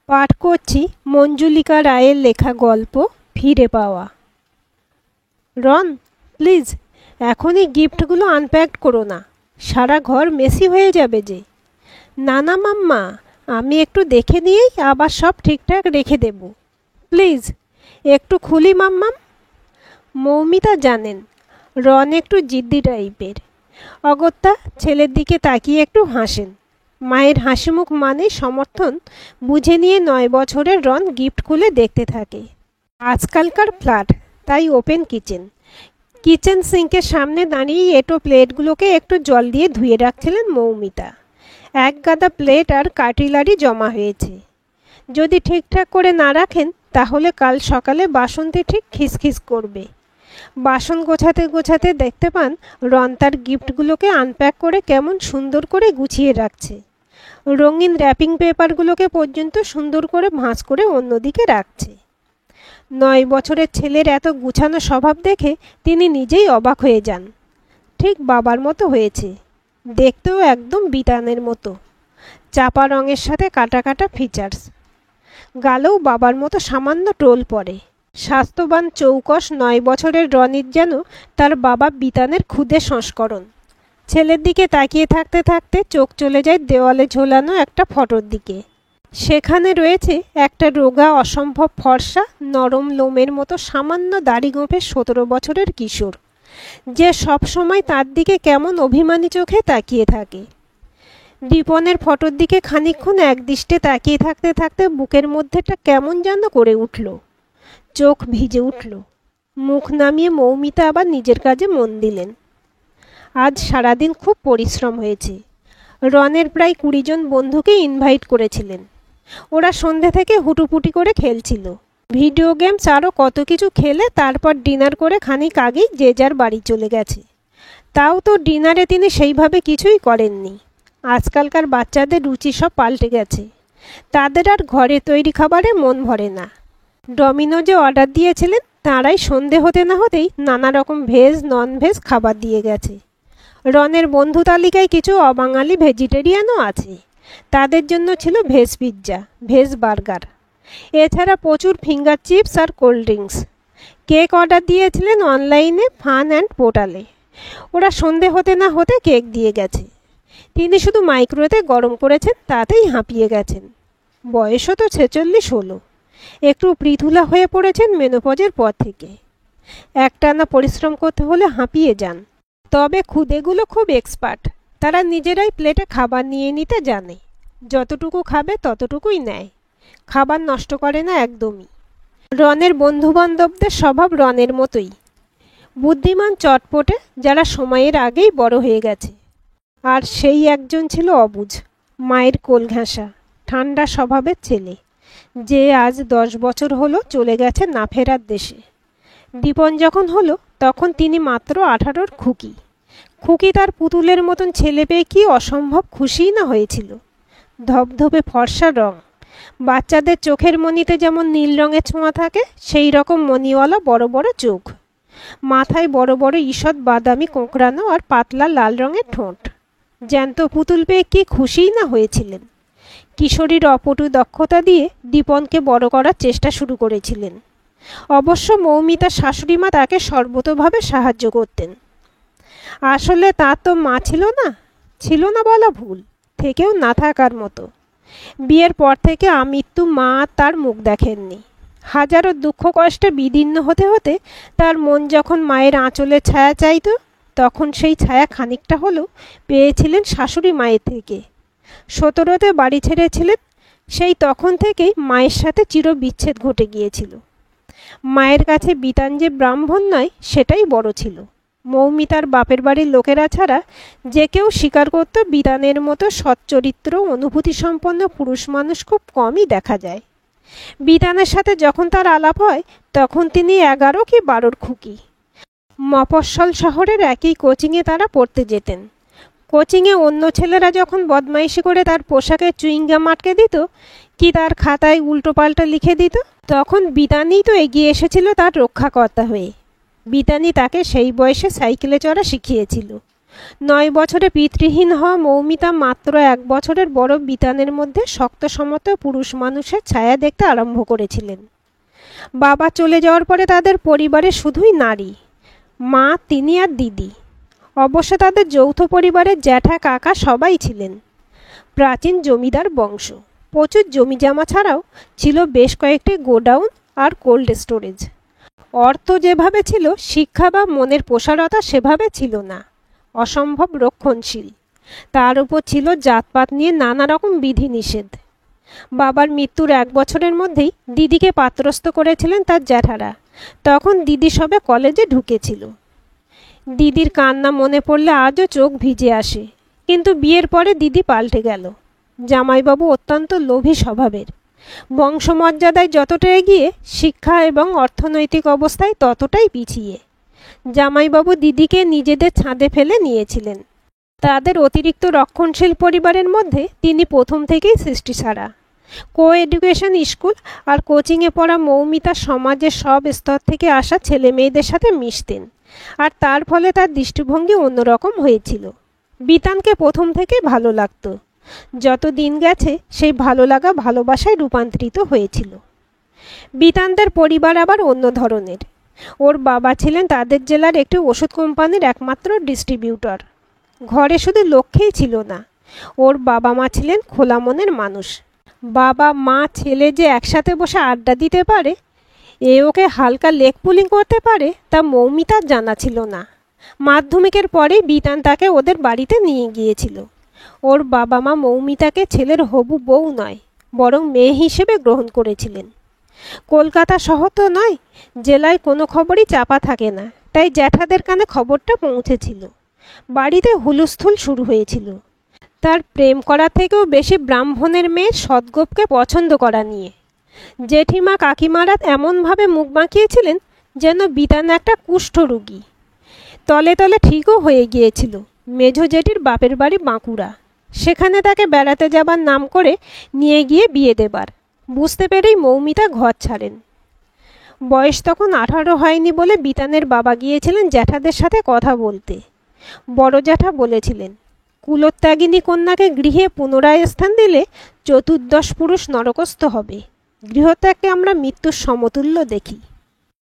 পাঠ করছি মঞ্জুলিকা রায়ের লেখা গল্প ফিরে পাওয়া। রন, প্লিজ এখনই গিফটগুলো আনপ্যাক করো না, সারা ঘর মেসি হয়ে যাবে যে। না না মাম্মা, আমি একটু দেখে নিয়েই আবার সব ঠিকঠাক রেখে দেব। প্লিজ একটু খুলি মাম্মাম। মৌমিতা জানেন রন একটু জিদ্দি টাইপের। অগত্যা ছেলের দিকে তাকিয়ে একটু হাসেন। মায়ের হাসিমুখ মানে সমর্থন বুঝে নিয়ে 9 বছরের রন গিফট খুলে দেখতে থাকে। আজকালকার ফ্ল্যাট, তাই ওপেন কিচেন সিঙ্কের সামনে দাঁড়িয়ে এঁটো প্লেটগুলোকে একটু জল দিয়ে ধুয়ে রাখছিলেন মৌমিতা। এক গাদা প্লেট আর কাটলারি জমা হয়েছে। যদি ঠিকঠাক করে না রাখেন তাহলে কাল সকালে বাসন্তী ঠিক খিসখিস করবে। বাসন গোছাতে গোছাতে দেখতে পান রন তার গিফটগুলোকে আনপ্যাক করে কেমন সুন্দর করে গুছিয়ে রাখছে। রঙিন র্যাপিং পেপারগুলোকে পর্যন্ত সুন্দর করে ভাঁজ করে অন্যদিকে রাখছে। 9 বছরের ছেলের এত গুছানো স্বভাব দেখে তিনি নিজেই অবাক হয়ে যান। ঠিক বাবার মতো হয়েছে, দেখতেও একদম বিতানের মতো। চাপা রঙের সাথে কাটা কাটা ফিচার্স, গালেও বাবার মতো সামান্য টোল পড়ে। স্বাস্থ্যবান চৌকস 9 বছরের রনির যেন তার বাবা বিতানের ক্ষুদে সংস্করণ। ছেলের দিকে তাকিয়ে থাকতে থাকতে চোখ চলে যায় দেওয়ালে ঝোলানো একটা ফটোর দিকে। সেখানে রয়েছে একটা রোগা অসম্ভব ফর্সা নরম লোমের মতো সামান্য দাড়ি গোঁফে 17 বছরের কিশোর, যে সব সময় তার দিকে কেমন অভিমানী চোখে তাকিয়ে থাকে। দীপনের ফটোর দিকে খানিকক্ষণ একদৃষ্টে তাকিয়ে থাকতে থাকতে বুকের মধ্যেটা কেমন যেন করে উঠল, চোখ ভিজে উঠল। মুখ নামিয়ে মৌমিতা আবার নিজের কাজে মন দিলেন। আজ সারাদিন খুব পরিশ্রম হয়েছে। রনের প্রায় 20 জন বন্ধুকে ইনভাইট করেছিলেন। ওরা সন্ধ্যে থেকে হুটুপুটি করে খেলছিল, ভিডিও গেমস আরও কত কিছু খেলে তারপর ডিনার করে খানিক আগেই যে যার বাড়ি চলে গেছে। তাও তো ডিনারে তিনি সেইভাবে কিছুই করেননি। আজকালকার বাচ্চাদের রুচি সব পাল্টে গেছে, তাদের আর ঘরে তৈরি খাবারে মন ভরে না। ডমিনোজে অর্ডার দিয়েছিলেন, তারাই সন্ধে হতে না হতেই নানা রকম ভেজ নন ভেজ খাবার দিয়ে গেছে। রনের বন্ধু তালিকায় কিছু অবাঙালি ভেজিটেরিয়ানও আছে, তাদের জন্য ছিল ভেজ পিৎজা, ভেজ বার্গার, এছাড়া প্রচুর ফিঙ্গার চিপস আর কোল্ড ড্রিঙ্কস। কেক অর্ডার দিয়েছিলেন অনলাইনে ফান অ্যান্ড পোর্টালে, ওরা সন্ধে হতে না হতে কেক দিয়ে গেছে। তিনি শুধু মাইক্রোওয়েভে গরম করেছেন, তাতেই হাঁপিয়ে গেছেন। বয়সও তো 46 হলো। একটু পৃথুলা হয়ে পড়েছেন মেনোপজের পর থেকে। একটানা পরিশ্রম করতে হলে হাঁপিয়ে যান। তবে খুদেগুলো খুব এক্সপার্ট, তারা নিজেরাই প্লেটে খাবার নিয়ে নিতে জানে। যতটুকু খাবে ততটুকুই নেয়, খাবার নষ্ট করে না একদমই। রনের বন্ধুবান্ধবদের স্বভাব রনের মতোই, বুদ্ধিমান চটপটে, যারা সময়ের আগেই বড় হয়ে গেছে। আর সেই একজন ছিল অবুঝ, মায়ের কোল ঘেঁষা ঠান্ডা স্বভাবের ছেলে, যে আজ 10 বছর হলো চলে গেছে না ফেরার দেশে। দীপন যখন হলো তখন তিনি মাত্র 18-র খুকি। খুকি তার পুতুলের মতন ছেলে পেয়ে কি অসম্ভব খুশিই না হয়েছিল। ধবধবে ফর্সা রং, বাচ্চাদের চোখের মণিতে যেমন নীল রঙের ছোঁয়া থাকে সেই রকম মণিওয়ালা বড় বড় চোখ, মাথায় বড় বড় ঈষৎ বাদামি কোঁকড়ানো আর পাতলা লাল রঙের ঠোঁট। জ্যান্ত পুতুল পেয়ে কি খুশিই না হয়েছিলেন। কিশোরীর অপটু দক্ষতা দিয়ে দীপনকে বড় করার চেষ্টা শুরু করেছিলেন। অবশ্য মৌমিতার শাশুড়িমা তাকে সর্বতোভাবে সাহায্য করতেন। আসলে তার তো মা ছিল না বলা ভুল, থেকেও না থাকার মতো। বিয়ের পর থেকে আমৃত্যু মা তার মুখ দেখেননি। হাজারো দুঃখ কষ্টে বিদীর্ণ হতে হতে তার মন যখন মায়ের আঁচলের ছায়া চাইত, তখন সেই ছায়া খানিকটা হলেও পেয়েছিলেন শাশুড়ি মায়ের থেকে। 17তে বাড়ি ছেড়েছিলেন, সেই তখন থেকেই মায়ের সাথে চিরবিচ্ছেদ ঘটে গিয়েছিল। মায়ের কাছে বিতান যে ব্রাহ্মণ নয় সেটাই বড় ছিল। মৌমিতার বাপের বাড়ির লোকেরা ছাড়া যে কেউ স্বীকার করত বিতানের মতো সচ্চরিত্র অনুভূতি সম্পন্ন পুরুষ মানুষ খুব কমই দেখা যায়। বিতানের সাথে যখন তার আলাপ হয় তখন তিনি 11 কি 12-র খুকি। মফস্বল শহরের একই কোচিংয়ে তারা পড়তে যেতেন। কোচিংয়ে অন্য ছেলেরা যখন বদমাইশি করে তার পোশাকে চুইংগাম আটকে দিত কি তার খাতায় উল্টোপাল্টা লিখে দিত, তখন বিতানই তো এগিয়ে এসেছিল তার রক্ষাকর্তা হয়ে। বিতানি তাকে সেই বয়সে সাইকেলে চড়া শিখিয়েছিল। 9 বছরে পিতৃহীন হওয়া মৌমিতা মাত্র 1 বছরের বড় বিতানের মধ্যে শক্ত সমর্থ পুরুষ মানুষের ছায়া দেখতে আরম্ভ করেছিলেন। বাবা চলে যাওয়ার পরে তাদের পরিবারে শুধুই নারী, মা, তিনি আর দিদি। অবশ্য তাদের যৌথ পরিবারের জ্যাঠা কাকা সবাই ছিলেন প্রাচীন জমিদার বংশ। প্রচুর জমিজমা ছাড়াও ছিল বেশ কয়েকটি গোডাউন আর কোল্ড স্টোরেজ। অর্থ যেভাবে ছিল, শিক্ষা বা মনের প্রসারতা সেভাবে ছিল না, অসম্ভব রক্ষণশীল। তার উপর ছিল জাতপাত নিয়ে নানা রকম বিধিনিষেধ। বাবার মৃত্যুর 1 বছরের মধ্যেই দিদিকে পাত্রস্থ করেছিলেন তার জ্যাঠারা। তখন দিদি সবে কলেজে ঢুকেছিল। দিদির কান্না মনে পড়লে আজও চোখ ভিজে আসে। কিন্তু বিয়ের পরে দিদি পাল্টে গেল। জামাইবাবু অত্যন্ত লোভী স্বভাবের। বংশমর্যাদায় যতটা এগিয়ে, শিক্ষা এবং অর্থনৈতিক অবস্থায় ততটাই পিছিয়ে। জামাইবাবু দিদিকে নিজেদের ছাদে ফেলে নিয়েছিলেন। তাদের অতিরিক্ত রক্ষণশীল পরিবারের মধ্যে তিনি প্রথম থেকেই সৃষ্টিছাড়া। কো এডুকেশন স্কুল আর কোচিংয়ে পড়া মৌমিতা সমাজের সব স্তর থেকে আসা ছেলে মেয়েদের সাথে মিশতেন, আর তার ফলে তার দৃষ্টিভঙ্গি অন্যরকম হয়েছিল। বিতানকে প্রথম থেকে ভালো লাগতো। যত দিন গেছে সেই ভালো লাগা ভালোবাসায় রূপান্তরিত হয়েছিল। বিতানদের পরিবার আবার অন্য ধরনের। ওর বাবা ছিলেন তাদের জেলার একটি ওষুধ কোম্পানির একমাত্র ডিস্ট্রিবিউটর। ঘরে শুধু লক্ষ্যেই ছিল না, ওর বাবা মা ছিলেন খোলা মনের মানুষ। বাবা মা ছেলে যে একসাথে বসে আড্ডা দিতে পারে, ওকে হালকা লেগ পুলিং করতে পারে, তা মৌমিতার জানা ছিল না। মাধ্যমিকের পরে বিতান তাকে ওদের বাড়িতে নিয়ে গিয়েছিল। ওর বাবা মা মৌমিতাকে ছেলের হবু বউ নয়, বরং মেয়ে হিসেবে গ্রহণ করেছিলেন। কলকাতা শহর তো নয়, জেলায় কোনো খবরই চাপা থাকে না, তাই জ্যাঠাদের কানে খবরটা পৌঁছেছিল। বাড়িতে হুলস্থুল শুরু হয়েছিল তার প্রেম করা থেকেও বেশি ব্রাহ্মণের মেয়ে সদ্গোপকে পছন্দ করা নিয়ে। জেঠিমা কাকিমারা এমনভাবে মুখ বাঁকিয়েছিলেন যেন বিতান একটা কুষ্ঠরোগী। তলে তলে ঠিকও হয়ে গিয়েছিল মেঝো জেঠির বাপের বাড়ি বাঁকুড়া, সেখানে তাকে বেড়াতে যাবার নাম করে নিয়ে গিয়ে বিয়ে দেবার। বুঝতে পেরেই মৌমিতা ঘর ছাড়েন। বয়স তখন 18 হয়নি বলে বিতানের বাবা গিয়েছিলেন জ্যাঠাদের সাথে কথা বলতে। বড় জ্যাঠা বলেছিলেন, কুলোত্যাগিনী কন্যাকে গৃহে পুনরায় স্থান দিলে চতুর্দশ পুরুষ নরকস্থ হবে। গৃহত্যাগকে আমরা মৃত্যুর সমতুল্য দেখি।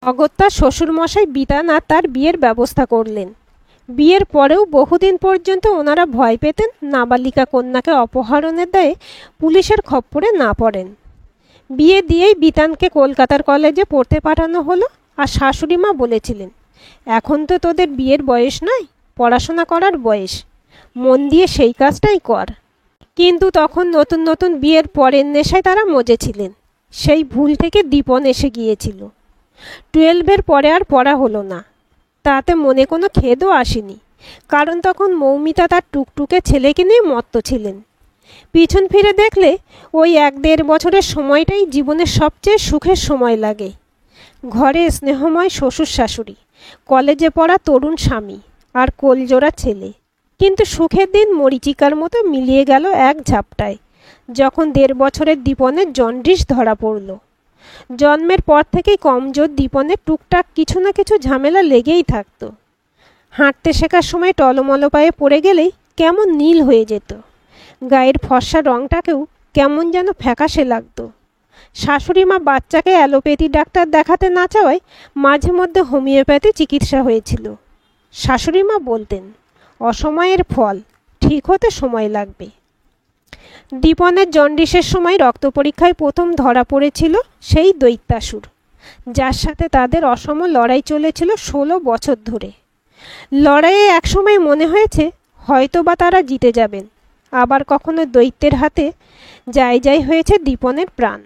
অগত্যা শ্বশুরমশাই বিতান আর তার বিয়ের ব্যবস্থা করলেন। বিয়ের পরেও বহুদিন পর্যন্ত ওনারা ভয় পেতেন নাবালিকা কন্যাকে অপহরণের দায়ে পুলিশের খপ্পরে না পড়েন। বিয়ে দিয়েই বিতানকে কলকাতার কলেজে পড়তে পাঠানো হলো। আর শাশুড়ি মা বলেছিলেন, এখন তো তোদের বিয়ের বয়স নয়, পড়াশোনা করার বয়স, মন দিয়ে সেই কাজটাই কর। কিন্তু তখন নতুন নতুন বিয়ের পরের নেশায় তারা মজেছিলেন। সেই ভুল থেকে দীপন এসে গিয়েছিল। 12-এর পরে আর পড়া হলো না। তাতে মনে কোনো খেদও আসেনি, কারণ তখন মৌমিতা তার টুকটুকে ছেলেকে নিয়ে মত্ত ছিলেন। পিছন ফিরে দেখলে ওই 1-1.5 বছরের সময়টাই জীবনের সবচেয়ে সুখের সময় লাগে। ঘরে স্নেহময় শ্বশুর শাশুড়ি, কলেজে পড়া তরুণ স্বামী আর কোলজোড়া ছেলে। কিন্তু সুখের দিন মরীচিকার মতো মিলিয়ে গেল এক ঝাপটায়, যখন 1.5 বছরের দীপনের জন্ডিস ধরা পড়ল। জন্মের পর থেকেই কমজোর দীপনের টুকটাক কিছু না কিছু ঝামেলা লেগেই থাকত। হাঁটতে শেখার সময় টলমল পায়ে পড়ে গেলেই কেমন নীল হয়ে যেত। গায়ের ফর্সা রংটাকেও কেমন যেন ফ্যাকাশে লাগত। শাশুড়ি মা বাচ্চাকে অ্যালোপ্যাথি ডাক্তার দেখাতে না চাওয়ায় মাঝে মধ্যে হোমিওপ্যাথি চিকিৎসা হয়েছিল। শাশুড়ি মা বলতেন, অসময়ের ফল, ঠিক হতে সময় লাগবে। দীপনের জন্ডিসের সময় রক্ত পরীক্ষায় প্রথম ধরা পড়েছিল সেই দৈত্যাসুর, যার সাথে তাদের অসম লড়াই চলেছিল 16 বছর ধরে। লড়াইয়ে একসময় মনে হয়েছে হয়তো বা তারা জিতে যাবেন, আবার কখনো দৈত্যের হাতে যাই হয়েছে দীপনের প্রাণ।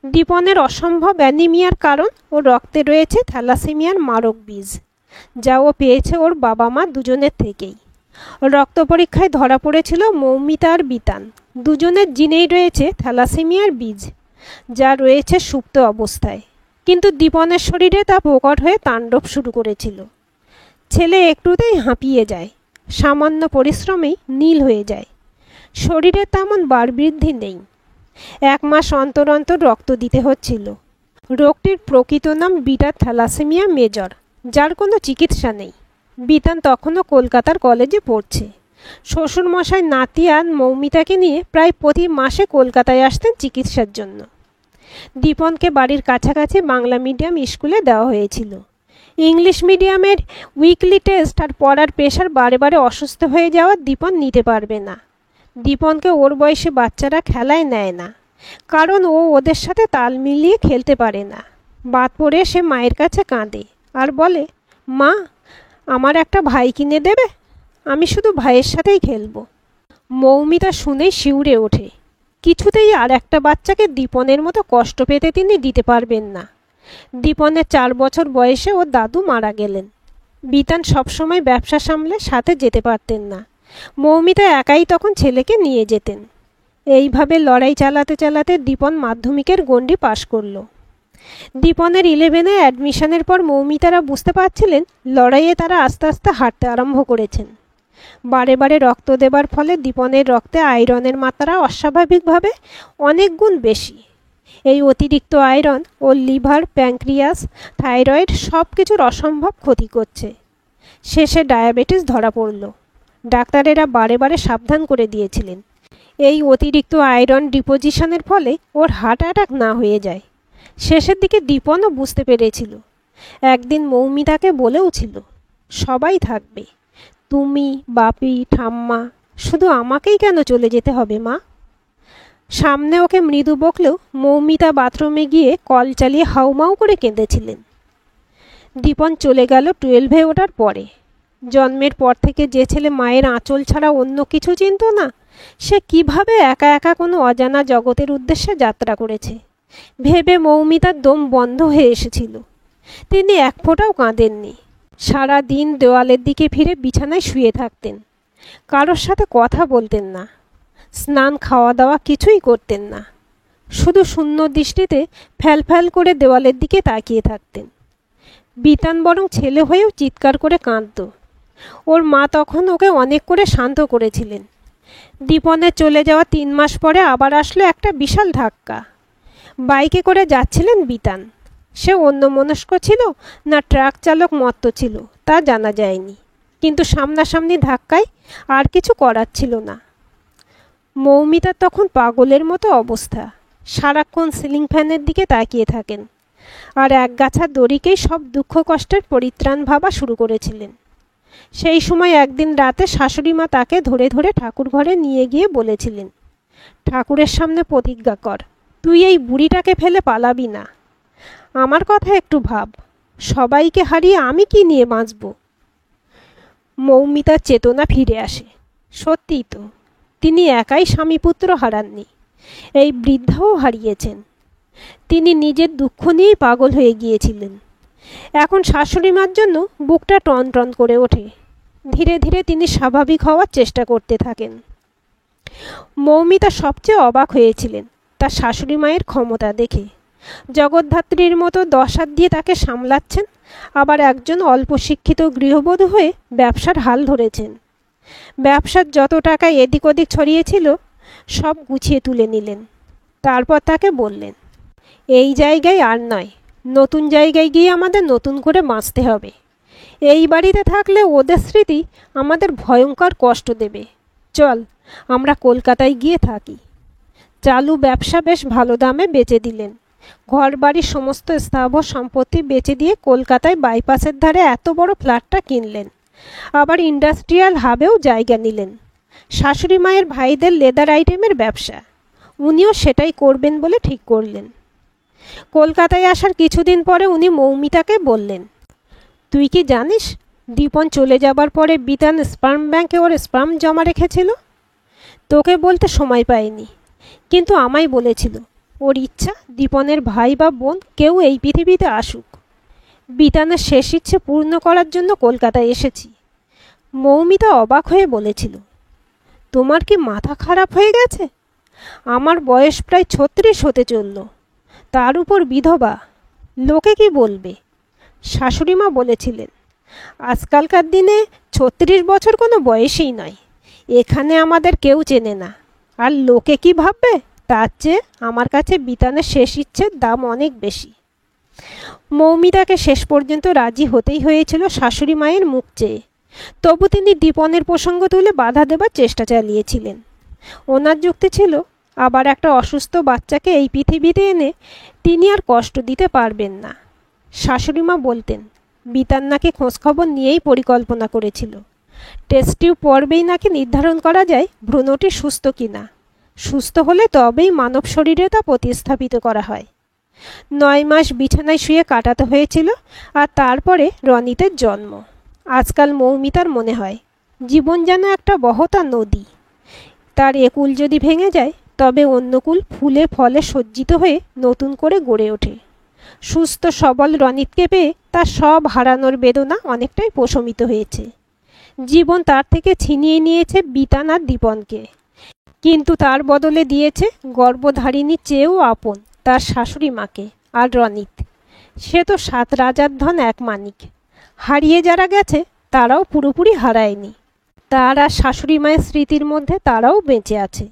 দীপনের অসম্ভব অ্যানিমিয়ার কারণ ও রক্তে রয়েছে থ্যালাসেমিয়ার মারক বীজ, যা ও পেয়েছে ওর বাবা মা দুজনের থেকেই। রক্ত পরীক্ষায় ধরা পড়েছিল মৌমিতা আর বিতান দুজনের জিনেই রয়েছে থ্যালাসেমিয়ার বীজ, যা রয়েছে সুপ্ত অবস্থায়। কিন্তু দীপনের শরীরে তা প্রকট হয়ে তাণ্ডব শুরু করেছিল। ছেলে একটুতেই হাঁপিয়ে যায়, সামান্য পরিশ্রমেই নীল হয়ে যায়। শরীরে তেমন বাড়বৃদ্ধি নেই। 1 মাস অন্তর অন্তর রক্ত দিতে হচ্ছিল। রোগটির প্রকৃত নাম বিটা থ্যালাসেমিয়া মেজর, যার কোনো চিকিৎসা নেই। বিতান তখনও কলকাতার কলেজে পড়ছে। শ্বশুরমশাই নাতি আর মৌমিতাকে নিয়ে প্রায় প্রতি মাসে কলকাতায় আসতেন চিকিৎসার জন্য। দীপনকে বাড়ির কাছাকাছি বাংলা মিডিয়াম স্কুলে দেওয়া হয়েছিল। ইংলিশ মিডিয়ামের উইকলি টেস্ট আর পড়ার প্রেশার বারে বারে অসুস্থ হয়ে যাওয়া দীপন নিতে পারবে না। দীপনকে ওর বয়সী বাচ্চারা খেলায় নেয় না, কারণ ও ওদের সাথে তাল মিলিয়ে খেলতে পারে না। বাদ পড়ে সে মায়ের কাছে কাঁদে আর বলে, মা, আমার একটা ভাই কিনে দেবে? আমি শুধু ভাইয়ের সাথেই খেলবো। মৌমিতা শুনেই শিউরে ওঠে। কিছুতেই আর একটা বাচ্চাকে দীপনের মতো কষ্ট পেতে তিনি দিতে পারবেন না। দীপনের 4 বছর বয়সে ওর দাদু মারা গেলেন। বিতান সবসময় ব্যবসা সামলে সাথে যেতে পারতেন না। মৌমিতা একাই তখন ছেলেকে নিয়ে যেতেন। এইভাবে লড়াই চালাতে চালাতে দীপন মাধ্যমিকের গণ্ডি পাশ করল। দীপনের 11-এ অ্যাডমিশনের পর মৌমিতারা বুঝতে পারছিলেন লড়াইয়ে তারা আস্তে আস্তে হাঁটতে আরম্ভ করেছেন। বারে বারে রক্ত দেবার ফলে দীপনের রক্তে আয়রনের মাত্রা অস্বাভাবিকভাবে অনেক গুণ বেশি। এই অতিরিক্ত আয়রন ও লিভার, প্যাঙ্ক্রিয়াস, থাইরয়েড সব কিছুর অসম্ভব ক্ষতি করছে। শেষে ডায়াবেটিস ধরা পড়ল। ডাক্তারেরা বারে বারে সাবধান করে দিয়েছিলেন এই অতিরিক্ত আয়রন ডিপোজিশনের ফলে ওর হার্ট অ্যাটাক না হয়ে যায়। শেষের দিকে দীপনও বুঝতে পেরেছিল। একদিন মৌমিতাকে বলেও ছিল, সবাই থাকবে, তুমি, বাপি, ঠাম্মা, শুধু আমাকেই কেন চলে যেতে হবে মা? সামনে ওকে মৃদু বকলেও মৌমিতা বাথরুমে গিয়ে কল চালিয়ে হাউমাউ করে কেঁদেছিলেন। দীপন চলে গেল 12-এ ওঠার পরে। জন্মের পর থেকে যে ছেলে মায়ের আঁচল ছাড়া অন্য কিছু চিনত না, সে কিভাবে একা একা কোনো অজানা জগতের উদ্দেশ্যে যাত্রা করেছে ভেবে মৌমিতার দম বন্ধ হয়ে এসেছিল। তিনি এক ফোঁটাও কাঁদেননি। সারা দিন দেওয়ালের দিকে ফিরে বিছানায় শুয়ে থাকতেন। কারোর সাথে কথা বলতেন না, স্নান, খাওয়া দাওয়া কিছুই করতেন না। শুধু শূন্য দৃষ্টিতে ফ্যাল ফ্যাল করে দেওয়ালের দিকে তাকিয়ে থাকতেন। বিতান বরং ছেলে হয়েও চিৎকার করে কাঁদত। ওর মা তখন ওকে অনেক করে শান্ত করেছিলেন। দীপনের চলে যাওয়া 3 মাস পরে আবার আসলো একটা বিশাল ধাক্কা। বাইকে করে যাচ্ছিলেন বিতান। সে অন্যমনস্ক ছিল না ট্রাক চালক মত্ত ছিল তা জানা যায়নি, কিন্তু সামনাসামনি ধাক্কায় আর কিছু করার ছিল না। মৌমিতার তখন পাগলের মতো অবস্থা। সারাক্ষণ সিলিং ফ্যানের দিকে তাকিয়ে থাকেন আর একগাছা দড়িকেই সব দুঃখ কষ্টের পরিত্রাণ ভাবা শুরু করেছিলেন। সেই সময় একদিন রাতে শাশুড়ি মা তাকে ধরে ধরে ঠাকুর ঘরে নিয়ে গিয়ে বলেছিলেন, ঠাকুরের সামনে প্রতিজ্ঞা কর, তুই এই বুড়িটাকে ফেলে পালাবি না। আমার কথা একটু ভাব, সবাইকে হারিয়ে আমি কি নিয়ে বাঁচব? মৌমিতার চেতনা ফিরে আসে। সত্যিই তো, তিনি একাই স্বামীপুত্র হারাননি, এই বৃদ্ধাও হারিয়েছেন। তিনি নিজের দুঃখ নিয়েই পাগল হয়ে গিয়েছিলেন। এখন শাশুড়ি মার জন্য বুকটা টন টন করে ওঠে। ধীরে ধীরে তিনি স্বাভাবিক হওয়ার চেষ্টা করতে থাকেন। মৌমিতা সবচেয়ে অবাক হয়েছিলেন তার শাশুড়ি মায়ের ক্ষমতা দেখে। জগদ্ধাত্রীর মতো 10 হাত দিয়ে তাকে সামলাচ্ছেন, আবার একজন অল্প শিক্ষিত গৃহবধূ হয়ে ব্যবসার হাল ধরেছেন। ব্যবসার যত টাকা এদিক ওদিক ছড়িয়েছিল সব গুছিয়ে তুলে নিলেন। তারপর তাকে বললেন, এই জায়গায় আর নয়, নতুন জায়গায় গিয়ে আমাদের নতুন করে বাঁচতে হবে। এই বাড়িতে থাকলে ওদের স্মৃতি আমাদের ভয়ঙ্কর কষ্ট দেবে। চল, আমরা কলকাতায় গিয়ে থাকি। চালু ব্যবসা বেশ ভালো দামে বেচে দিলেন। ঘর বাড়ির সমস্ত স্থাবর সম্পত্তি বেচে দিয়ে কলকাতায় বাইপাসের ধারে এত বড় ফ্ল্যাটটা কিনলেন। আবার ইন্ডাস্ট্রিয়াল হাবেও জায়গা নিলেন। শাশুড়ি মায়ের ভাইদের লেদার আইটেমের ব্যবসা, উনিও সেটাই করবেন বলে ঠিক করলেন। কলকাতায় আসার কিছুদিন পরে উনি মৌমিতাকে বললেন, তুই কি জানিস দীপন চলে যাবার পরে বিতান স্পার্ম ব্যাংকে ওর স্পার্ম জমা রেখেছিল? তোকে বলতে সময় পায়নি, কিন্তু আমায় বলেছিল ওর ইচ্ছা দীপনের ভাই বা বোন কেউ এই পৃথিবীতে আসুক। বিতানের শেষ ইচ্ছে পূর্ণ করার জন্য কলকাতায় এসেছি। মৌমিতা অবাক হয়ে বলেছিল, তোমার কি মাথা খারাপ হয়ে গেছে? আমার বয়স প্রায় 36 হতে চলল, তার উপর বিধবা, লোকে কি বলবে? শাশুড়ি মা বলেছিলেন, আজকালকার দিনে 36 বছর কোনো বয়সই নয়। এখানে আমাদের কেউ চেনে না, আর লোকে কি ভাববে তার চেয়ে আমার কাছে বিতানের শেষ ইচ্ছের দাম অনেক বেশি। মৌমিতাকে শেষ পর্যন্ত রাজি হতেই হয়েছিল শাশুড়ি মায়ের মুখ চেয়ে। তবু তিনি দীপনের প্রসঙ্গ তুলে বাধা দেবার চেষ্টা চালিয়েছিলেন। ওনার যুক্তি ছিল, আবার একটা অসুস্থ বাচ্চাকে এই পৃথিবীতে এনে তিনি আর কষ্ট দিতে পারবেন না। শাশুড়িমা বলতেন, বিতান নাকি খোঁজখবর নিয়েই পরিকল্পনা করেছিল। টেস্ট টিউব পর্বেই নাকি নির্ধারণ করা যায় ভ্রূণটি সুস্থ কিনা। সুস্থ হলে তবেই মানব শরীরে তা প্রতিস্থাপিত করা হয়। 9 মাস বিছানায় শুয়ে কাটাতে হয়েছিল, আর তারপরে রনিতের জন্ম। আজকাল মৌমিতার মনে হয় জীবন যেন একটা বহতা নদী। তার একুল যদি ভেঙে যায়, তবে অন্য কুল ফুলে ফলে সজ্জিত হয়ে নতুন করে গড়ে ওঠে। সুস্থ সবল রনিতকে পেয়ে তার সব হারানোর বেদনা অনেকটাই প্রশমিত হয়েছে। জীবন তার থেকে ছিনিয়ে নিয়েছে বিতান আর দীপনকে, কিন্তু তার বদলে দিয়েছে গর্ভধারিণীর চেয়েও আপন তার শাশুড়ি মাকে আর রনিত। সে তো 7 রাজার ধন 1 মানিক। হারিয়ে যারা গেছে তারাও পুরোপুরি হারায়নি। তার আর শাশুড়ি মায়ের স্মৃতির মধ্যে তারাও বেঁচে আছে।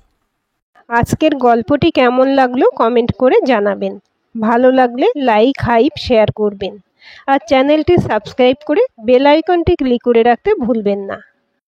আজকের গল্পটি কেমন লাগলো কমেন্ট করে জানাবেন। ভালো লাগলে লাইক, হাইপ, শেয়ার করবেন। আর চ্যানেলটি সাবস্ক্রাইব করে বেল আইকনটি ক্লিক করে রাখতে ভুলবেন না।